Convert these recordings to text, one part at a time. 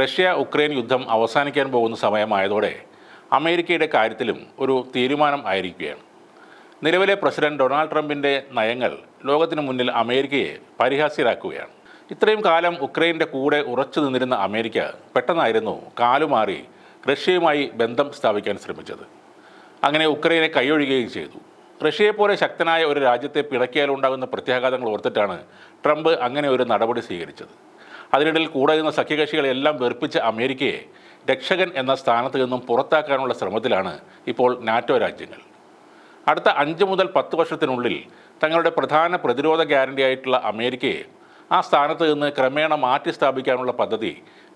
Russia Ukraine യുദ്ധം അവസാനിക്കാൻ പോകുന്ന സമയമായതോടെ അമേരിക്കയുടെ കാര്യത്തിലും ഒരു തീരുമാനം ആയിരിക്കുകയാണ്. നിലവിലെ പ്രസിഡന്റ് ഡൊണാൾഡ് ട്രംപിൻ്റെ നയങ്ങൾ ലോകത്തിന് മുന്നിൽ അമേരിക്കയെ പരിഹാസ്യരാക്കുകയാണ്. ഇത്രയും കാലം ഉക്രൈൻ്റെ കൂടെ ഉറച്ചു നിന്നിരുന്ന അമേരിക്ക പെട്ടെന്നായിരുന്നു കാലുമാറി റഷ്യയുമായി ബന്ധം സ്ഥാപിക്കാൻ ശ്രമിച്ചത്. അങ്ങനെ ഉക്രൈനെ കൈയൊഴിയുകയും ചെയ്തു. റഷ്യയെപ്പോലെ ശക്തനായ ഒരു രാജ്യത്തെ പിണക്കിയാലുണ്ടാകുന്ന പ്രത്യാഘാതങ്ങൾ ഓർത്തിട്ടാണ് ട്രംപ് അങ്ങനെ ഒരു നടപടി സ്വീകരിച്ചത്. അതിനിടയിൽ കൂടെ നിന്ന സഖ്യകക്ഷികളെല്ലാം വെറുപ്പിച്ച അമേരിക്കയെ രക്ഷകൻ എന്ന സ്ഥാനത്ത് നിന്നും പുറത്താക്കാനുള്ള ശ്രമത്തിലാണ് ഇപ്പോൾ നാറ്റോ രാജ്യങ്ങൾ. അടുത്ത 5 മുതൽ 10 വർഷത്തിനുള്ളിൽ തങ്ങളുടെ പ്രധാന പ്രതിരോധ ഗ്യാരണ്ടിയായിട്ടുള്ള അമേരിക്കയെ ആ സ്ഥാനത്ത് നിന്ന് ക്രമേണ മാറ്റി സ്ഥാപിക്കാനുള്ള പദ്ധതി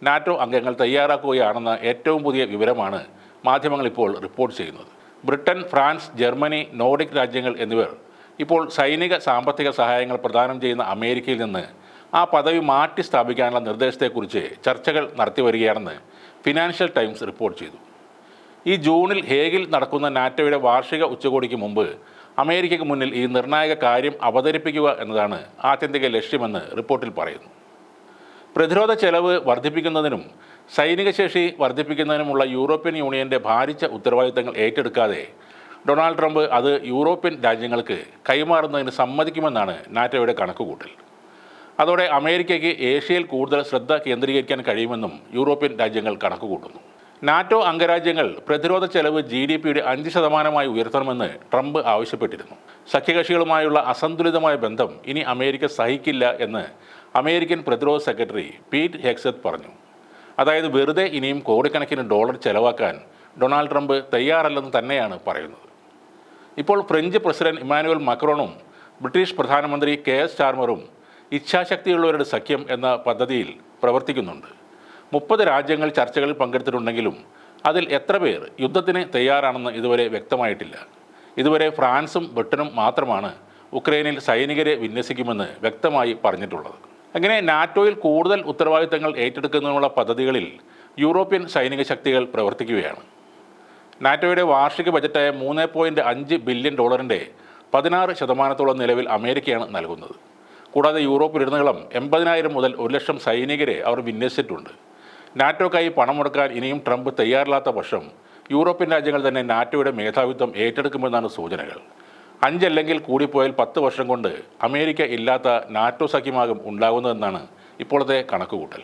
നാറ്റോ അംഗങ്ങൾ തയ്യാറാക്കുകയാണെന്ന ഏറ്റവും പുതിയ വിവരമാണ് മാധ്യമങ്ങൾ ഇപ്പോൾ റിപ്പോർട്ട് ചെയ്യുന്നത്. ബ്രിട്ടൻ, ഫ്രാൻസ്, ജർമ്മനി, നോർഡിക് രാജ്യങ്ങൾ എന്നിവർ ഇപ്പോൾ സൈനിക സാമ്പത്തിക സഹായങ്ങൾ പ്രദാനം ചെയ്യുന്ന അമേരിക്കയിൽ നിന്ന് ആ പദവി മാറ്റി സ്ഥാപിക്കാനുള്ള നിർദ്ദേശത്തെക്കുറിച്ച് ചർച്ചകൾ നടത്തിവരികയാണെന്ന് ഫിനാൻഷ്യൽ ടൈംസ് റിപ്പോർട്ട് ചെയ്തു. ഈ ജൂണിൽ ഹേഗിൽ നടക്കുന്ന നാറ്റോയുടെ വാർഷിക ഉച്ചകോടിക്ക് മുമ്പ് അമേരിക്കയ്ക്ക് മുന്നിൽ ഈ നിർണായക കാര്യം അവതരിപ്പിക്കുക എന്നതാണ് ആത്യന്തിക ലക്ഷ്യമെന്ന് റിപ്പോർട്ടിൽ പറയുന്നു. പ്രതിരോധ ചെലവ് വർദ്ധിപ്പിക്കുന്നതിനും സൈനിക ശേഷി വർദ്ധിപ്പിക്കുന്നതിനുമുള്ള യൂറോപ്യൻ യൂണിയൻ്റെ ഭാരിച്ച ഉത്തരവാദിത്തങ്ങൾ ഏറ്റെടുക്കാതെ ഡൊണാൾഡ് ട്രംപ് അത് യൂറോപ്യൻ രാജ്യങ്ങൾക്ക് കൈമാറുന്നതിന് സമ്മതിക്കുമെന്നാണ് നാറ്റോയുടെ കണക്കുകൂട്ടൽ. അതോടെ അമേരിക്കയ്ക്ക് ഏഷ്യയിൽ കൂടുതൽ ശ്രദ്ധ കേന്ദ്രീകരിക്കാൻ കഴിയുമെന്നും യൂറോപ്യൻ രാജ്യങ്ങൾ കണക്കുകൂട്ടുന്നു. നാറ്റോ അംഗരാജ്യങ്ങൾ പ്രതിരോധ ചെലവ് GDPയുടെ 5% ഉയർത്തണമെന്ന് ട്രംപ് ആവശ്യപ്പെട്ടിരുന്നു. സഖ്യകക്ഷികളുമായുള്ള അസന്തുലിതമായ ബന്ധം ഇനി അമേരിക്ക സഹിക്കില്ല എന്ന് അമേരിക്കൻ പ്രതിരോധ സെക്രട്ടറി പീറ്റ് ഹെഗ്സെത്ത് പറഞ്ഞു. അതായത് വെറുതെ ഇനിയും കോടിക്കണക്കിന് ഡോളർ ചെലവാക്കാൻ ഡൊണാൾഡ് ട്രംപ് തയ്യാറല്ലെന്ന് തന്നെയാണ് പറയുന്നത്. ഇപ്പോൾ ഫ്രഞ്ച് പ്രസിഡന്റ് ഇമ്മാനുവൽ മാക്രോണും ബ്രിട്ടീഷ് പ്രധാനമന്ത്രി KS സ്റ്റാർമറും ഇച്ഛാശക്തിയുള്ളവരുടെ സഖ്യം എന്ന പദ്ധതിയിൽ പ്രവർത്തിക്കുന്നുണ്ട്. 30 രാജ്യങ്ങൾ ചർച്ചകളിൽ പങ്കെടുത്തിട്ടുണ്ടെങ്കിലും അതിൽ എത്ര പേർ യുദ്ധത്തിന് തയ്യാറാണെന്ന് ഇതുവരെ വ്യക്തമായിട്ടില്ല. ഇതുവരെ ഫ്രാൻസും ബ്രിട്ടനും മാത്രമാണ് ഉക്രൈനിൽ സൈനികരെ വിന്യസിക്കുമെന്ന് വ്യക്തമായി പറഞ്ഞിട്ടുള്ളത്. അങ്ങനെ നാറ്റോയിൽ കൂടുതൽ ഉത്തരവാദിത്തങ്ങൾ ഏറ്റെടുക്കുന്നതിനുള്ള പദ്ധതികളിൽ യൂറോപ്യൻ സൈനിക ശക്തികൾ പ്രവർത്തിക്കുകയാണ്. നാറ്റോയുടെ വാർഷിക ബജറ്റായ $3.5 ബില്യൺ 16% നിലവിൽ അമേരിക്കയാണ് നൽകുന്നത്. കൂടാതെ യൂറോപ്പിലുടനീളം 80,000 മുതൽ 1,00,000 സൈനികരെ അവർ വിന്യസിച്ചിട്ടുണ്ട്. നാറ്റോക്കായി പണം മുടക്കാൻ ഇനിയും ട്രംപ് തയ്യാറില്ലാത്ത പക്ഷം യൂറോപ്യൻ രാജ്യങ്ങൾ തന്നെ നാറ്റോയുടെ മേധാവിത്വം ഏറ്റെടുക്കുമെന്നാണ് സൂചനകൾ. 5 അല്ലെങ്കിൽ കൂടിപ്പോയാൽ 10 വർഷം കൊണ്ട് അമേരിക്ക ഇല്ലാത്ത നാറ്റോ സഖ്യമാകും ഉണ്ടാകുന്നതെന്നാണ് ഇപ്പോഴത്തെ കണക്കുകൂട്ടൽ.